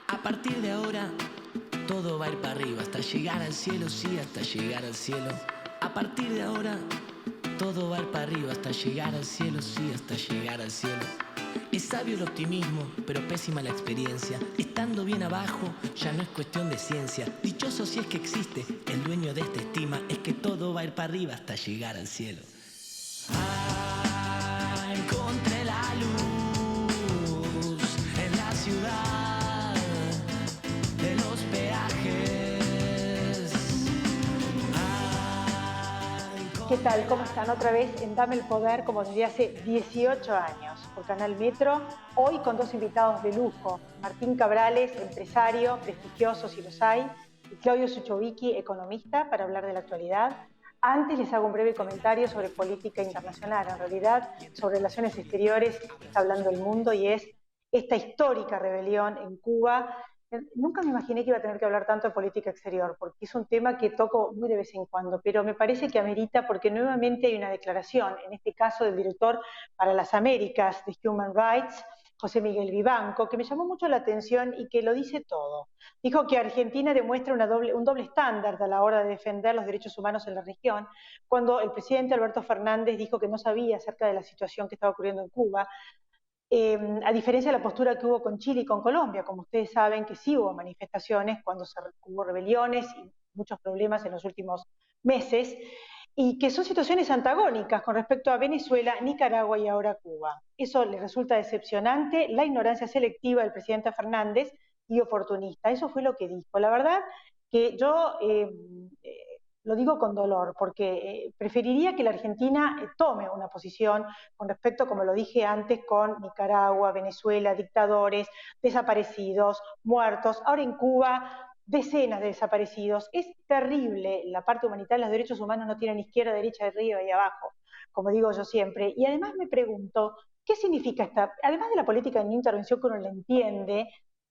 A partir de ahora, todo va a ir para arriba, hasta llegar al cielo, sí, hasta llegar al cielo. A partir de ahora, todo va a ir para arriba, hasta llegar al cielo, sí, hasta llegar al cielo. Es sabio el optimismo, pero pésima la experiencia. Estando bien abajo, ya no es cuestión de ciencia. Dichoso si es que existe, el dueño de esta estima es que todo va a ir para arriba hasta llegar al cielo. Encontré la luz en la ciudad de los peajes. ¿Qué tal? ¿Cómo están? Otra vez en Dame el Poder, como desde hace 18 años, por Canal Metro. Hoy con dos invitados de lujo: Martín Cabrales, empresario, prestigioso si los hay, y Claudio Suchovicki, economista, para hablar de la actualidad. Antes les hago un breve comentario sobre política internacional, en realidad sobre relaciones exteriores que está hablando el mundo, y es esta histórica rebelión en Cuba. Nunca me imaginé que iba a tener que hablar tanto de política exterior, porque es un tema que toco muy de vez en cuando, pero me parece que amerita porque nuevamente hay una declaración, en este caso del director para las Américas de Human Rights, José Miguel Vivanco, que me llamó mucho la atención y que lo dice todo. Dijo que Argentina demuestra un doble estándar a la hora de defender los derechos humanos en la región, cuando el presidente Alberto Fernández dijo que no sabía acerca de la situación que estaba ocurriendo en Cuba, a diferencia de la postura que hubo con Chile y con Colombia. Como ustedes saben, que sí hubo manifestaciones cuando hubo rebeliones y muchos problemas en los últimos meses, y que son situaciones antagónicas con respecto a Venezuela, Nicaragua y ahora Cuba. Eso le resulta decepcionante, la ignorancia selectiva del presidente Fernández y oportunista. Eso fue lo que dijo. La verdad que yo lo digo con dolor, porque preferiría que la Argentina tome una posición con respecto, como lo dije antes, con Nicaragua, Venezuela, dictadores, desaparecidos, muertos. Ahora en Cuba, decenas de desaparecidos. Es terrible la parte humanitaria. Los derechos humanos no tienen izquierda, derecha, arriba y abajo, como digo yo siempre. Y además me pregunto, ¿qué significa esta? Además de la política de no intervención que uno la entiende,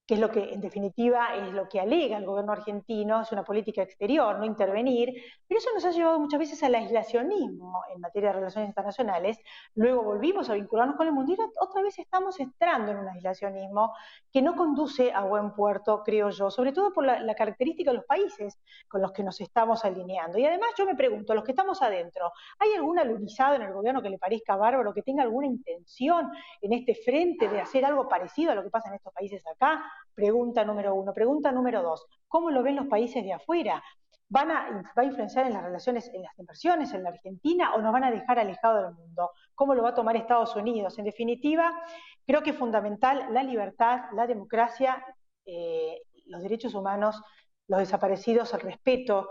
que es lo que en definitiva es lo que alega el gobierno argentino, es una política exterior, no intervenir, pero eso nos ha llevado muchas veces al aislacionismo en materia de relaciones internacionales. Luego volvimos a vincularnos con el mundo y otra vez estamos entrando en un aislacionismo que no conduce a buen puerto, creo yo, sobre todo por la característica de los países con los que nos estamos alineando. Y además yo me pregunto, los que estamos adentro, ¿hay algún alunizado en el gobierno que le parezca bárbaro, que tenga alguna intención en este frente de hacer algo parecido a lo que pasa en estos países acá? Pregunta número uno. Pregunta número dos, ¿cómo lo ven los países de afuera? ¿Va a influenciar en las relaciones, en las inversiones en la Argentina, o nos van a dejar alejados del mundo? ¿Cómo lo va a tomar Estados Unidos? En definitiva, creo que es fundamental la libertad, la democracia, los derechos humanos, los desaparecidos, el respeto.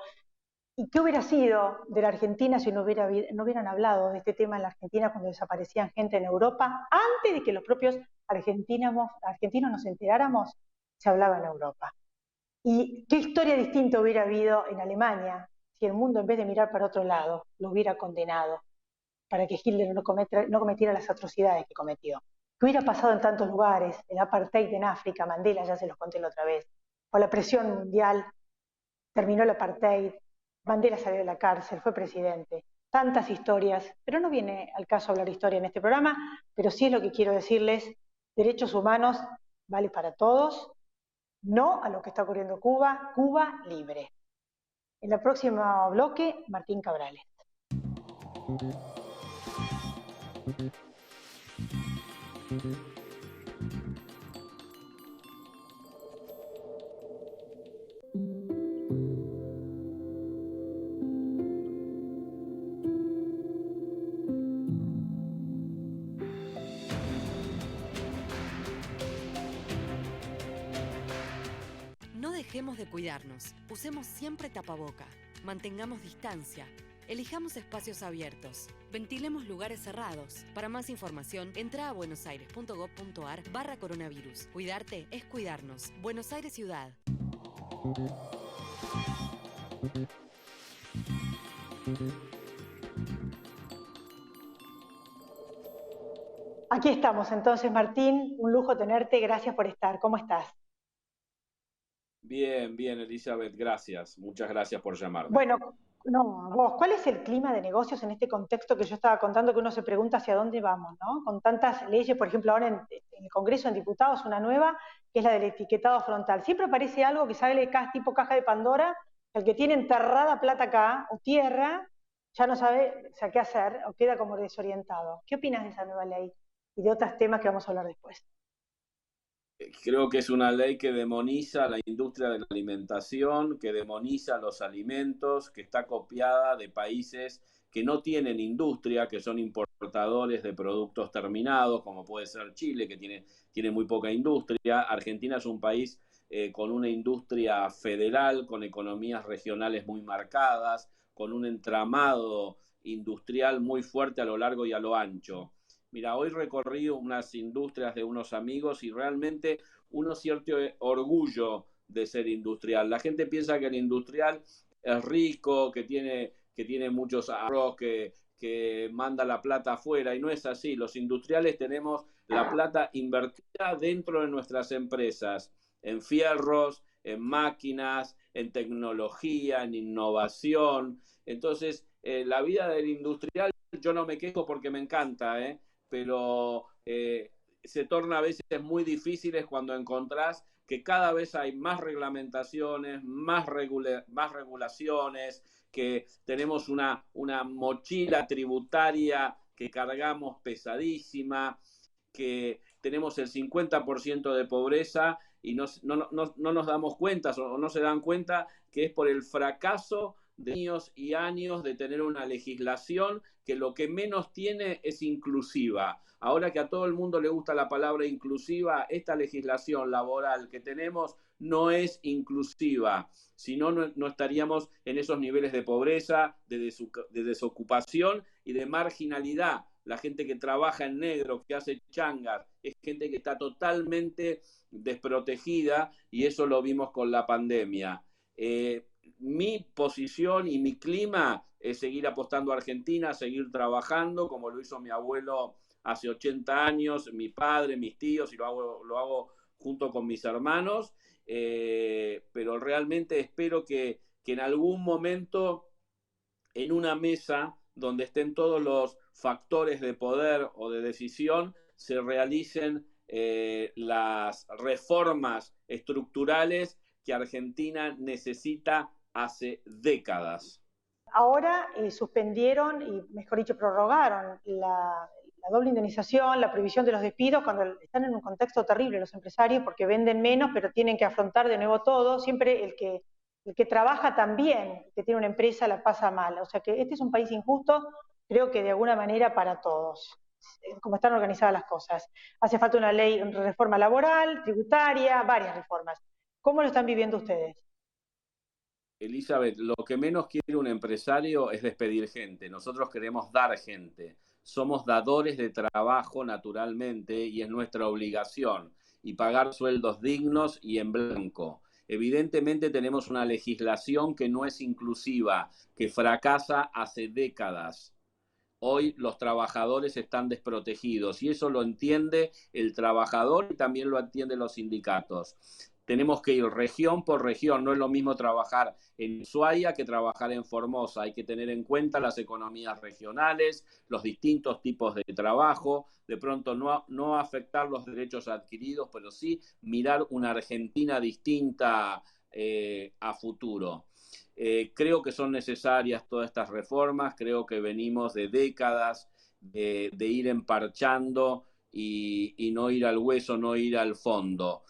¿Y qué hubiera sido de la Argentina si no hubieran hablado de este tema en la Argentina cuando desaparecían gente en Europa? Antes de que los propios argentinos nos enteráramos, se hablaba en Europa. ¿Y qué historia distinta hubiera habido en Alemania si el mundo, en vez de mirar para otro lado, lo hubiera condenado para que Hitler no cometiera las atrocidades que cometió? ¿Qué hubiera pasado en tantos lugares? El apartheid en África, Mandela, ya se los conté la otra vez. Con la presión mundial terminó el apartheid, Mandela salió de la cárcel, fue presidente. Tantas historias, pero no viene al caso hablar historia en este programa, pero sí es lo que quiero decirles: derechos humanos vale para todos, no a lo que está ocurriendo en Cuba, Cuba libre. En el próximo bloque, Martín Cabrales. No dejemos de cuidarnos. Usemos siempre tapaboca. Mantengamos distancia. Elijamos espacios abiertos. Ventilemos lugares cerrados. Para más información, entra a buenosaires.gov.ar/coronavirus. Cuidarte es cuidarnos. Buenos Aires Ciudad. Aquí estamos entonces, Martín. Un lujo tenerte. Gracias por estar. ¿Cómo estás? Bien, bien, Elizabeth, gracias. Muchas gracias por llamarme. Bueno, No, vos, ¿cuál es el clima de negocios en este contexto que yo estaba contando, que uno se pregunta hacia dónde vamos, ¿no? Con tantas leyes, por ejemplo, ahora en el Congreso, en diputados, una nueva, que es la del etiquetado frontal. Siempre aparece algo que sale tipo caja de Pandora, el que tiene enterrada plata acá, o tierra, ya no sabe, o sea, qué hacer, o queda como desorientado. ¿Qué opinas de esa nueva ley y de otros temas que vamos a hablar después? Creo que es una ley que demoniza la industria de la alimentación, que demoniza los alimentos, que está copiada de países que no tienen industria, que son importadores de productos terminados, como puede ser Chile, que tiene muy poca industria. Argentina es un país con una industria federal, con economías regionales muy marcadas, con un entramado industrial muy fuerte a lo largo y a lo ancho. Mira, hoy recorrí unas industrias de unos amigos y realmente uno cierto orgullo de ser industrial. La gente piensa que el industrial es rico, que tiene muchos ahorros, que manda la plata afuera, y no es así. Los industriales tenemos la plata invertida dentro de nuestras empresas, en fierros, en máquinas, en tecnología, en innovación. Entonces, la vida del industrial, yo no me quejo porque me encanta, pero se torna a veces muy difíciles cuando encontrás que cada vez hay más reglamentaciones, más regulaciones, que tenemos una mochila tributaria que cargamos pesadísima, que tenemos el 50% de pobreza y no nos damos cuenta o no se dan cuenta que es por el fracaso de años y años de tener una legislación que lo que menos tiene es inclusiva. Ahora que a todo el mundo le gusta la palabra inclusiva, esta legislación laboral que tenemos no es inclusiva, si no, no estaríamos en esos niveles de pobreza, de desocupación y de marginalidad. La gente que trabaja en negro, que hace changas, es gente que está totalmente desprotegida, y eso lo vimos con la pandemia. Mi posición y mi clima es seguir apostando a Argentina, seguir trabajando como lo hizo mi abuelo hace 80 años, mi padre, mis tíos, y lo hago junto con mis hermanos, pero realmente espero que en algún momento, en una mesa donde estén todos los factores de poder o de decisión, se realicen las reformas estructurales que Argentina necesita hace décadas. Ahora suspendieron y, mejor dicho, prorrogaron la doble indemnización, la prohibición de los despidos, cuando están en un contexto terrible los empresarios porque venden menos, pero tienen que afrontar de nuevo todo. Siempre el que trabaja también, el que tiene una empresa, la pasa mal. O sea que este es un país injusto, creo que de alguna manera para todos, como están organizadas las cosas. Hace falta una ley, una reforma laboral, tributaria, varias reformas. ¿Cómo lo están viviendo ustedes? Elizabeth, lo que menos quiere un empresario es despedir gente. Nosotros queremos dar gente. Somos dadores de trabajo naturalmente y es nuestra obligación. Y pagar sueldos dignos y en blanco. Evidentemente tenemos una legislación que no es inclusiva, que fracasa hace décadas. Hoy los trabajadores están desprotegidos y eso lo entiende el trabajador y también lo entienden los sindicatos. Tenemos que ir región por región, no es lo mismo trabajar en Ushuaia que trabajar en Formosa. Hay que tener en cuenta las economías regionales, los distintos tipos de trabajo, de pronto no afectar los derechos adquiridos, pero sí mirar una Argentina distinta a futuro. Creo que son necesarias todas estas reformas, creo que venimos de décadas de ir emparchando y no ir al hueso, no ir al fondo.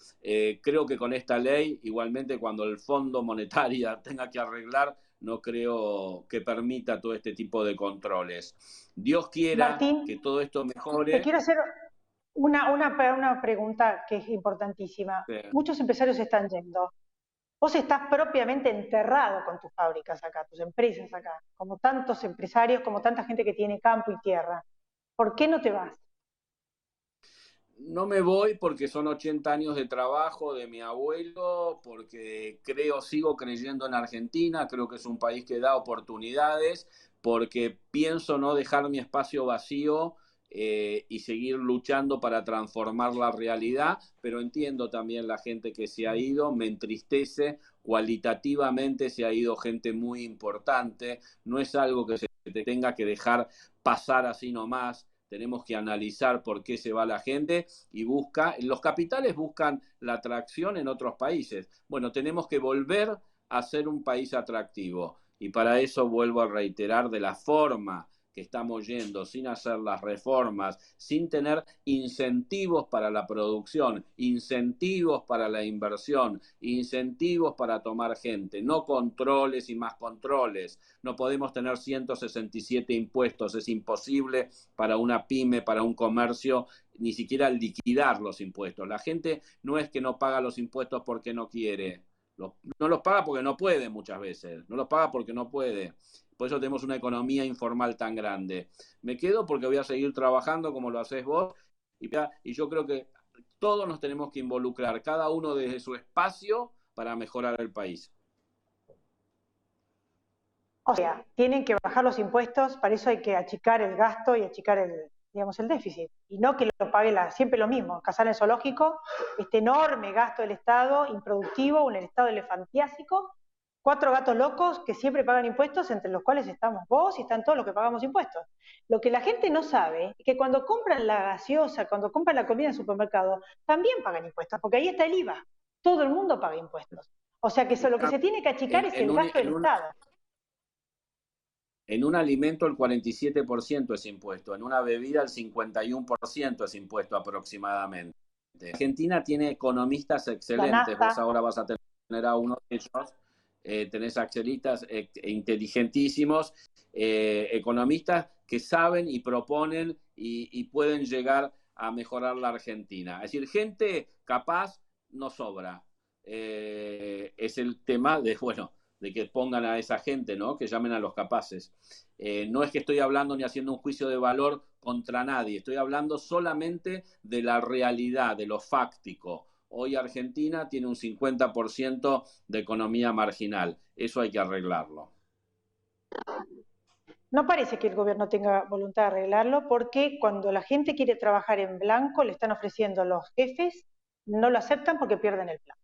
Creo que con esta ley, igualmente cuando el Fondo Monetario tenga que arreglar, no creo que permita todo este tipo de controles. Dios quiera Martín, que todo esto te mejore. quiero hacer una pregunta que es importantísima. Muchos empresarios se están yendo. Vos estás propiamente enterrado con tus fábricas acá, tus empresas acá, como tantos empresarios, como tanta gente que tiene campo y tierra. ¿Por qué no te vas? No me voy porque son 80 años de trabajo de mi abuelo, porque sigo creyendo en Argentina, creo que es un país que da oportunidades, porque pienso no dejar mi espacio vacío y seguir luchando para transformar la realidad, pero entiendo también la gente que se ha ido, me entristece, cualitativamente se ha ido gente muy importante, no es algo que se tenga que dejar pasar así nomás, tenemos que analizar por qué se va la gente y los capitales buscan la atracción en otros países. Bueno, tenemos que volver a ser un país atractivo y para eso vuelvo a reiterar de la forma que estamos yendo, sin hacer las reformas, sin tener incentivos para la producción, incentivos para la inversión, incentivos para tomar gente, no controles y más controles. No podemos tener 167 impuestos, es imposible para una pyme, para un comercio, ni siquiera liquidar los impuestos. La gente no es que no paga los impuestos porque no quiere, no los paga porque no puede muchas veces, no los paga porque no puede. Por eso tenemos una economía informal tan grande. Me quedo porque voy a seguir trabajando como lo haces vos y yo creo que todos nos tenemos que involucrar, cada uno desde su espacio para mejorar el país. O sea, tienen que bajar los impuestos, para eso hay que achicar el gasto y achicar el déficit. Y no que lo pague siempre lo mismo, cazar en el zoológico, este enorme gasto del Estado, improductivo, un Estado elefantiásico, 4 gatos locos que siempre pagan impuestos, entre los cuales estamos vos y están todos los que pagamos impuestos. Lo que la gente no sabe es que cuando compran la gaseosa, cuando compran la comida en el supermercado, también pagan impuestos, porque ahí está el IVA. Todo el mundo paga impuestos. O sea que lo que se tiene que achicar es el gasto del Estado. En un alimento el 47% es impuesto, en una bebida el 51% es impuesto aproximadamente. Argentina tiene economistas excelentes, vos ahora vas a tener a uno de ellos, tenés axelistas inteligentísimos, economistas que saben y proponen y pueden llegar a mejorar la Argentina. Es decir, gente capaz no sobra. Es el tema de, bueno, de que pongan a esa gente, ¿no? Que llamen a los capaces. No es que estoy hablando ni haciendo un juicio de valor contra nadie, estoy hablando solamente de la realidad, de lo fáctico. Hoy Argentina tiene un 50% de economía marginal, eso hay que arreglarlo. No parece que el gobierno tenga voluntad de arreglarlo, porque cuando la gente quiere trabajar en blanco, le están ofreciendo los jefes, no lo aceptan porque pierden el plan.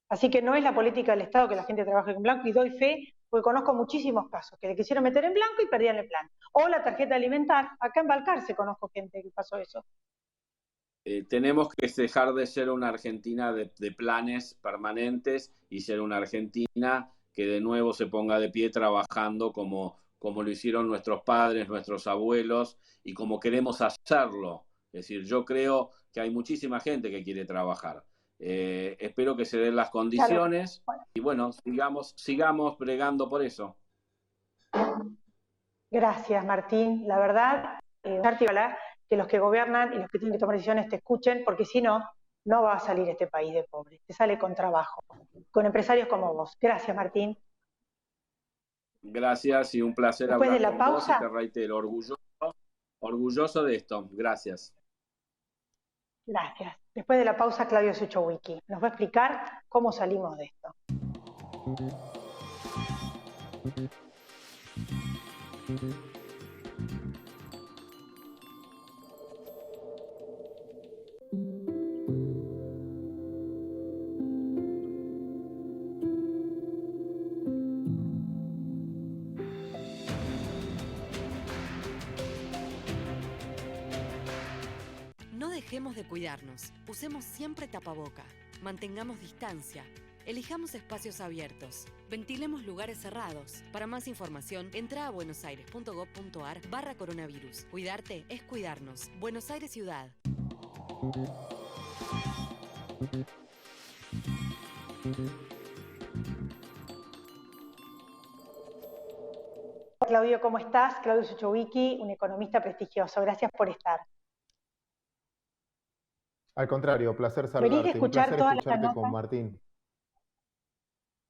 Así que no es la política del Estado que la gente trabaje en blanco, y doy fe, porque conozco muchísimos casos que le quisieron meter en blanco y perdían el plan. O la tarjeta alimentar, acá en Balcarce conozco gente que pasó eso. Tenemos que dejar de ser una Argentina de planes permanentes y ser una Argentina que de nuevo se ponga de pie trabajando como lo hicieron nuestros padres, nuestros abuelos y como queremos hacerlo. Es decir, yo creo que hay muchísima gente que quiere trabajar. Espero que se den las condiciones, claro. Y bueno, sigamos bregando por eso. Gracias, Martín. La verdad, que los que gobiernan y los que tienen que tomar decisiones te escuchen, porque si no, no va a salir este país de pobre. Te sale con trabajo, con empresarios como vos. Gracias, Martín. Gracias y un placer Después hablar de la con pausa, vos y te reitero, orgulloso de esto. Gracias. Gracias. Después de la pausa, Claudio Suchowicki nos va a explicar cómo salimos de esto. No dejemos de cuidarnos. Usemos siempre tapaboca. Mantengamos distancia. Elijamos espacios abiertos. Ventilemos lugares cerrados. Para más información, entra a buenosaires.gov.ar/coronavirus. Cuidarte es cuidarnos. Buenos Aires Ciudad. Claudio, ¿cómo estás? Claudio Suchowicki, un economista prestigioso. Gracias por estar. Al contrario, placer saludarte. Un placer escucharte con Martín.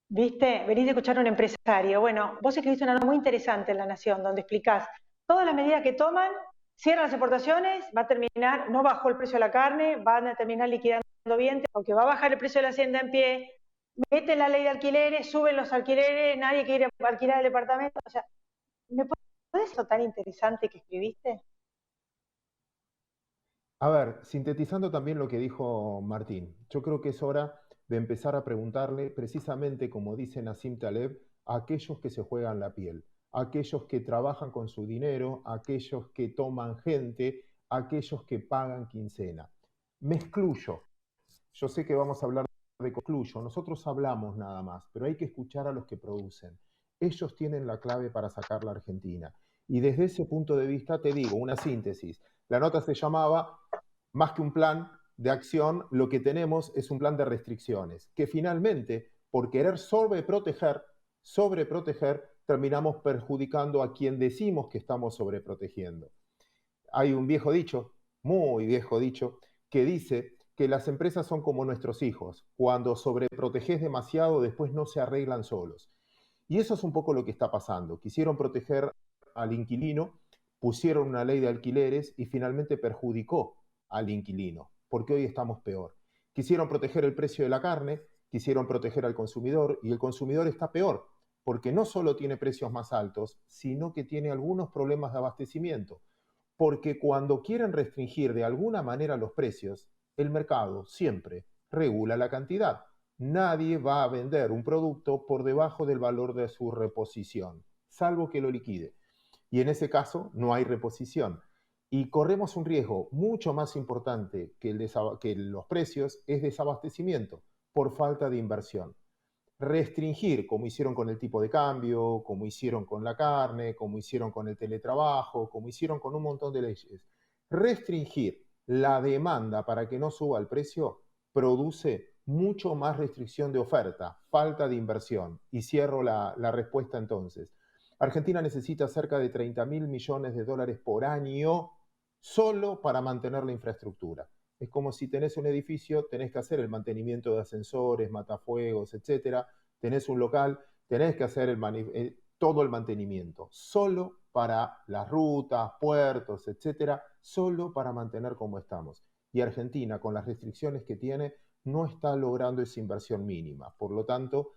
¿Viste? Venís de escuchar a un empresario. Bueno, vos escribiste una nota muy interesante en La Nación, donde explicás todas las medidas que toman, cierran las exportaciones, va a terminar, no bajó el precio de la carne, van a terminar liquidando bien, porque va a bajar el precio de la hacienda en pie, meten la ley de alquileres, suben los alquileres, nadie quiere alquilar el departamento. O sea, ¿me podés eso tan interesante que escribiste? A ver, sintetizando también lo que dijo Martín, yo creo que es hora de empezar a preguntarle precisamente, como dice Nassim Taleb, a aquellos que se juegan la piel, a aquellos que trabajan con su dinero, a aquellos que toman gente, a aquellos que pagan quincena. Me excluyo. Yo sé que vamos a hablar de excluyo, nosotros hablamos nada más, pero hay que escuchar a los que producen. Ellos tienen la clave para sacar la Argentina. Y desde ese punto de vista te digo, una síntesis. La nota se llamaba, más que un plan de acción, lo que tenemos es un plan de restricciones, que finalmente, por querer sobreproteger, terminamos perjudicando a quien decimos que estamos sobreprotegiendo. Hay un viejo dicho, muy viejo dicho, que dice que las empresas son como nuestros hijos. Cuando sobreproteges demasiado, después no se arreglan solos. Y eso es un poco lo que está pasando. Quisieron proteger al inquilino, pusieron una ley de alquileres y finalmente perjudicó al inquilino, porque hoy estamos peor. Quisieron proteger el precio de la carne, quisieron proteger al consumidor y el consumidor está peor, porque no solo tiene precios más altos, sino que tiene algunos problemas de abastecimiento. Porque cuando quieren restringir de alguna manera los precios, el mercado siempre regula la cantidad. Nadie va a vender un producto por debajo del valor de su reposición, salvo que lo liquide. Y en ese caso no hay reposición. Y corremos un riesgo mucho más importante que los precios, es desabastecimiento por falta de inversión. Restringir, como hicieron con el tipo de cambio, como hicieron con la carne, como hicieron con el teletrabajo, como hicieron con un montón de leyes. Restringir la demanda para que no suba el precio produce mucho más restricción de oferta, falta de inversión. Y cierro la respuesta entonces. Argentina necesita cerca de 30.000 millones de dólares por año solo para mantener la infraestructura. Es como si tenés un edificio, tenés que hacer el mantenimiento de ascensores, matafuegos, etcétera. Tenés un local, tenés que hacer todo el mantenimiento, solo para las rutas, puertos, etcétera, solo para mantener como estamos. Y Argentina, con las restricciones que tiene, no está logrando esa inversión mínima. Por lo tanto,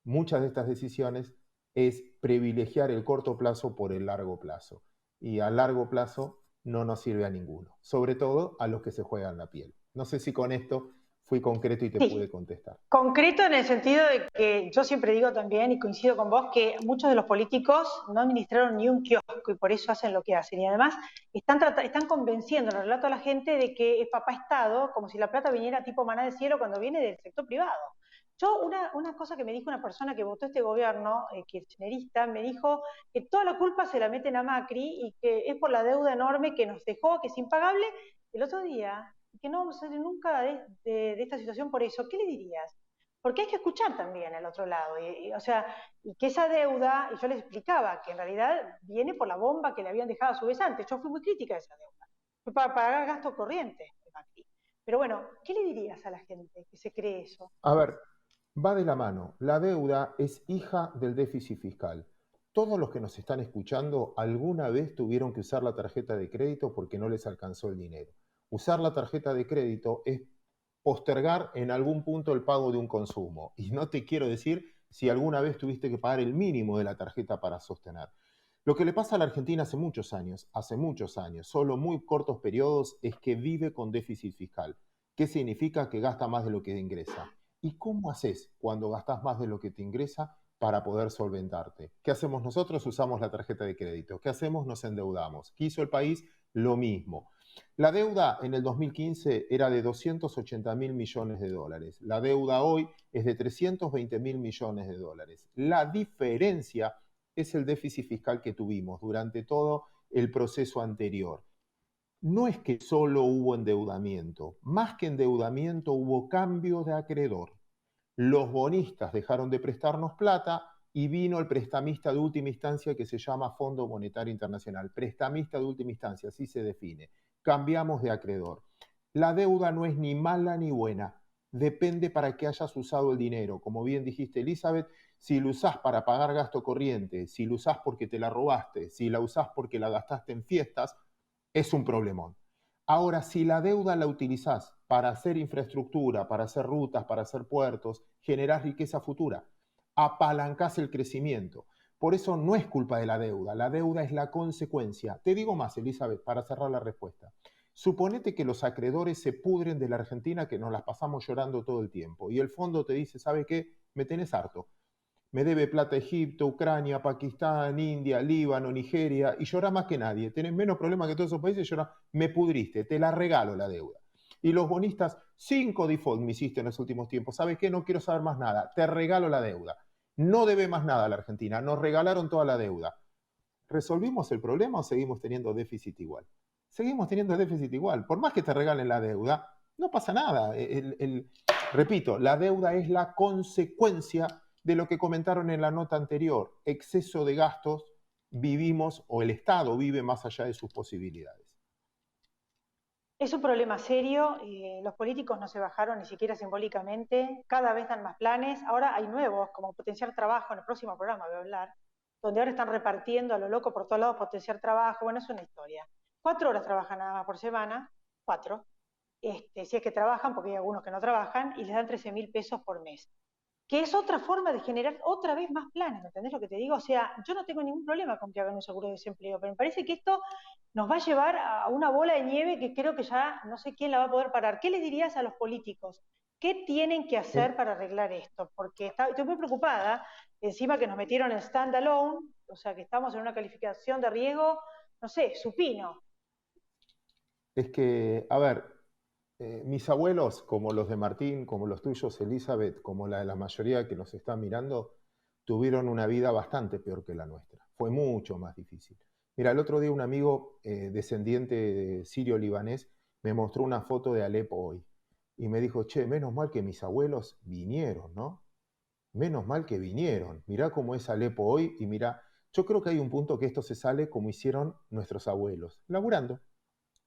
muchas de estas decisiones es privilegiar el corto plazo por el largo plazo. Y a largo plazo no nos sirve a ninguno, sobre todo a los que se juegan la piel. No sé si con esto fui concreto y te pude contestar. Concreto en el sentido de que yo siempre digo también, y coincido con vos, que muchos de los políticos no administraron ni un kiosco y por eso hacen lo que hacen. Y además están convenciendo en el relato a la gente de que es papá Estado, como si la plata viniera tipo maná del cielo cuando viene del sector privado. Yo, una cosa que me dijo una persona que votó este gobierno, kirchnerista, me dijo que toda la culpa se la meten a Macri y que es por la deuda enorme que nos dejó, que es impagable. El otro día, que no vamos a salir nunca de esta situación por eso, ¿qué le dirías? Porque hay que escuchar también al otro lado. O sea, y que esa deuda, y yo les explicaba que en realidad viene por la bomba que le habían dejado a su vez antes. Yo fui muy crítica de esa deuda. Fue para pagar gastos corrientes de Macri. Pero bueno, ¿qué le dirías a la gente que se cree eso? A ver, va de la mano. La deuda es hija del déficit fiscal. Todos los que nos están escuchando alguna vez tuvieron que usar la tarjeta de crédito porque no les alcanzó el dinero. Usar la tarjeta de crédito es postergar en algún punto el pago de un consumo. Y no te quiero decir si alguna vez tuviste que pagar el mínimo de la tarjeta para sostener. Lo que le pasa a la Argentina hace muchos años, solo muy cortos periodos, es que vive con déficit fiscal. ¿Qué significa? Que gasta más de lo que ingresa. ¿Y cómo haces cuando gastas más de lo que te ingresa para poder solventarte? ¿Qué hacemos nosotros? Usamos la tarjeta de crédito. ¿Qué hacemos? Nos endeudamos. ¿Qué hizo el país? Lo mismo. La deuda en el 2015 era de 280.000 millones de dólares. La deuda hoy es de 320.000 millones de dólares. La diferencia es el déficit fiscal que tuvimos durante todo el proceso anterior. No es que solo hubo endeudamiento, más que endeudamiento hubo cambio de acreedor. Los bonistas dejaron de prestarnos plata y vino el prestamista de última instancia que se llama Fondo Monetario Internacional. Prestamista de última instancia, así se define. Cambiamos de acreedor. La deuda no es ni mala ni buena, depende para qué hayas usado el dinero. Como bien dijiste, Elizabeth, si lo usás para pagar gasto corriente, si lo usás porque te la robaste, si la usás porque la gastaste en fiestas, es un problemón. Ahora, si la deuda la utilizás para hacer infraestructura, para hacer rutas, para hacer puertos, generás riqueza futura, apalancás el crecimiento. Por eso no es culpa de la deuda es la consecuencia. Te digo más, Elizabeth, para cerrar la respuesta. Suponete que los acreedores se pudren de la Argentina, que nos las pasamos llorando todo el tiempo, y el fondo te dice, ¿sabe qué? Me tenés harto. Me debe plata Egipto, Ucrania, Pakistán, India, Líbano, Nigeria, y llorás más que nadie. Tenés menos problemas que todos esos países y llorás, me pudriste, te la regalo la deuda. Y los bonistas, 5 default me hiciste en los últimos tiempos. ¿Sabes qué? No quiero saber más nada. Te regalo la deuda. No debe más nada a la Argentina. Nos regalaron toda la deuda. ¿Resolvimos el problema o seguimos teniendo déficit igual? Seguimos teniendo déficit igual. Por más que te regalen la deuda, no pasa nada. Repito, la deuda es la consecuencia de lo que comentaron en la nota anterior. Exceso de gastos, vivimos, o el Estado vive más allá de sus posibilidades. Es un problema serio, los políticos no se bajaron ni siquiera simbólicamente, cada vez dan más planes, ahora hay nuevos, como potenciar trabajo, en el próximo programa voy a hablar, donde ahora están repartiendo a lo loco por todos lados potenciar trabajo, bueno, es una historia. 4 horas trabajan nada más por semana, 4, si es que trabajan, porque hay algunos que no trabajan, y les dan 13.000 pesos por mes. Que es otra forma de generar otra vez más planes, ¿me entendés lo que te digo? O sea, yo no tengo ningún problema con que hagan un seguro de desempleo, pero me parece que esto nos va a llevar a una bola de nieve que creo que ya no sé quién la va a poder parar. ¿Qué les dirías a los políticos? ¿Qué tienen que hacer para arreglar esto? Porque estoy muy preocupada, encima que nos metieron en stand-alone, o sea que estamos en una calificación de riesgo, no sé, supino. Es que, a ver, mis abuelos, como los de Martín, como los tuyos, Elizabeth, como la de la mayoría que nos está mirando, tuvieron una vida bastante peor que la nuestra. Fue mucho más difícil. Mira, el otro día un amigo descendiente sirio-libanés me mostró una foto de Alepo hoy y me dijo, che, menos mal que mis abuelos vinieron, ¿no? Menos mal que vinieron. Mirá cómo es Alepo hoy y mirá, yo creo que hay un punto que esto se sale como hicieron nuestros abuelos, laburando,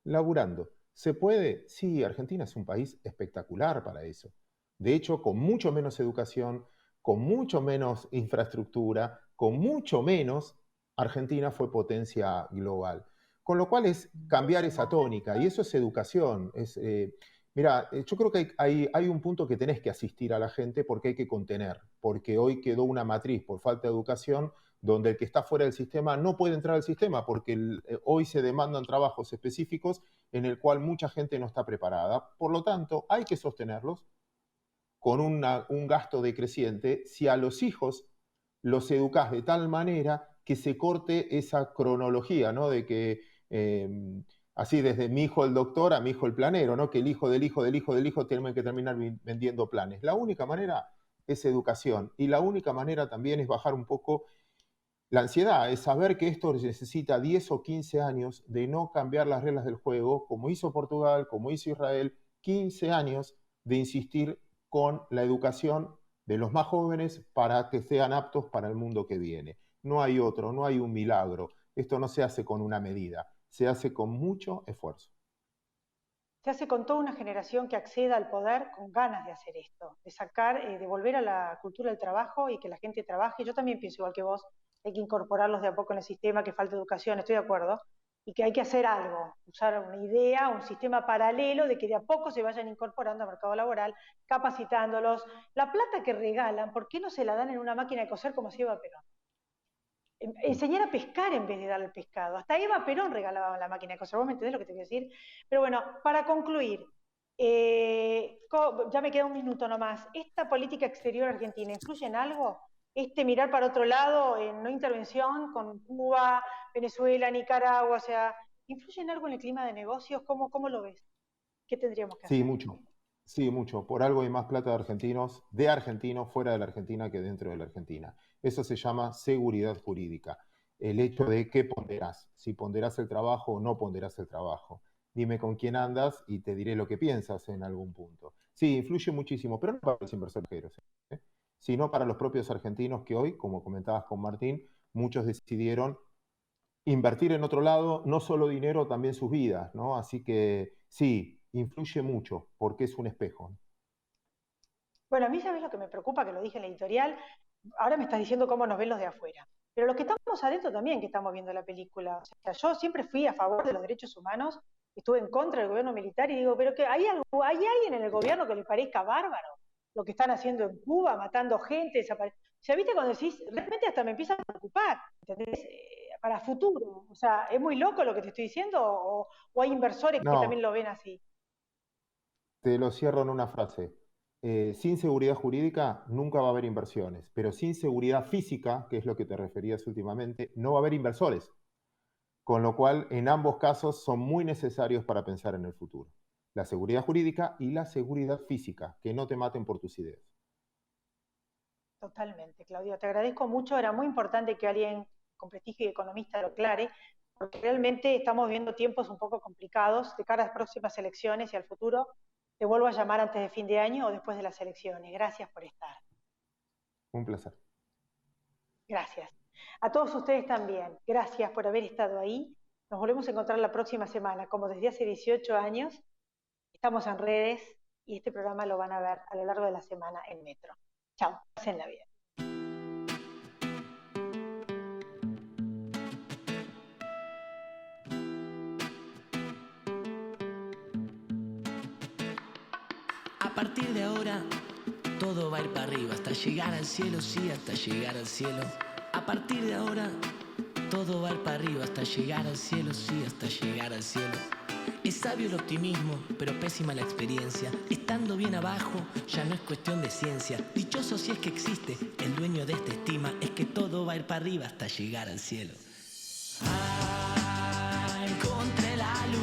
laburando. ¿Se puede? Sí, Argentina es un país espectacular para eso. De hecho, con mucho menos educación, con mucho menos infraestructura, con mucho menos, Argentina fue potencia global. Con lo cual es cambiar esa tónica, y eso es educación. Mira, yo creo que hay un punto que tenés que asistir a la gente porque hay que contener, porque hoy quedó una matriz por falta de educación donde el que está fuera del sistema no puede entrar al sistema porque hoy se demandan trabajos específicos en el cual mucha gente no está preparada. Por lo tanto, hay que sostenerlos con un gasto decreciente si a los hijos los educás de tal manera que se corte esa cronología, ¿no? De que así desde mi hijo el doctor a mi hijo el planero, ¿no? Que el hijo del hijo del hijo del hijo tiene que terminar vendiendo planes. La única manera es educación y la única manera también es bajar un poco la ansiedad, es saber que esto necesita 10 o 15 años de no cambiar las reglas del juego, como hizo Portugal, como hizo Israel, 15 años de insistir con la educación de los más jóvenes para que sean aptos para el mundo que viene. No hay otro, no hay un milagro. Esto no se hace con una medida, se hace con mucho esfuerzo. Se hace con toda una generación que acceda al poder con ganas de hacer esto, de sacar, de volver a la cultura del trabajo y que la gente trabaje. Yo también pienso igual que vos, hay que incorporarlos de a poco en el sistema, que falta educación, estoy de acuerdo, y que hay que hacer algo, usar una idea, un sistema paralelo de que de a poco se vayan incorporando al mercado laboral, capacitándolos. La plata que regalan, ¿por qué no se la dan en una máquina de coser como se Eva Perón? Enseñar a pescar en vez de darle el pescado. Hasta Eva Perón regalaba la máquina de coser. ¿Vos me entendés lo que te voy a decir? Pero bueno, para concluir, ya me queda un minuto nomás. ¿Esta política exterior argentina influye en algo? Mirar para otro lado, en no intervención con Cuba, Venezuela, Nicaragua, o sea, ¿influye en algo en el clima de negocios? ¿Cómo lo ves? ¿Qué tendríamos que hacer? Sí, mucho. Sí, mucho. Por algo hay más plata de argentinos fuera de la Argentina que dentro de la Argentina. Eso se llama seguridad jurídica. El hecho de que ponderás, si ponderás el trabajo o no ponderás el trabajo. Dime con quién andas y te diré lo que piensas en algún punto. Sí, influye muchísimo, pero no para los inversores extranjeros, sino para los propios argentinos que hoy, como comentabas con Martín, muchos decidieron invertir en otro lado, no solo dinero, también sus vidas, ¿no? Así que sí, influye mucho porque es un espejo. Bueno, a mí, ¿sabes lo que me preocupa? Que lo dije en la editorial, ahora me estás diciendo cómo nos ven los de afuera. Pero los que estamos adentro también que estamos viendo la película. O sea, yo siempre fui a favor de los derechos humanos, estuve en contra del gobierno militar y digo, pero que hay alguien en el gobierno que le parezca bárbaro lo que están haciendo en Cuba, matando gente, o sea, ¿viste cuando decís? Realmente hasta me empieza a preocupar, ¿entendés? para futuro. O sea, ¿es muy loco lo que te estoy diciendo o hay inversores que también No, lo ven así? te lo cierro en una frase. Sin seguridad jurídica nunca va a haber inversiones, pero sin seguridad física, que es lo que te referías últimamente, no va a haber inversores. Con lo cual, en ambos casos son muy necesarios para pensar en el futuro. La seguridad jurídica y la seguridad física, que no te maten por tus ideas. Totalmente, Claudio. Te agradezco mucho. Era muy importante que alguien con prestigio y economista lo aclare, porque realmente estamos viviendo tiempos un poco complicados de cara a las próximas elecciones y al futuro. Te vuelvo a llamar antes de fin de año o después de las elecciones. Gracias por estar. Un placer. Gracias. A todos ustedes también. Gracias por haber estado ahí. Nos volvemos a encontrar la próxima semana. Como desde hace 18 años, estamos en redes y este programa lo van a ver a lo largo de la semana en Metro. Chao. Pásenla bien. A partir de ahora, todo va a ir para arriba, hasta llegar al cielo, sí, hasta llegar al cielo. A partir de ahora, todo va a ir para arriba, hasta llegar al cielo, sí, hasta llegar al cielo. Es sabio el optimismo, pero pésima la experiencia. Estando bien abajo, ya no es cuestión de ciencia. Dichoso si es que existe, el dueño de esta estima es que todo va a ir para arriba hasta llegar al cielo. Ah, encontré la luz.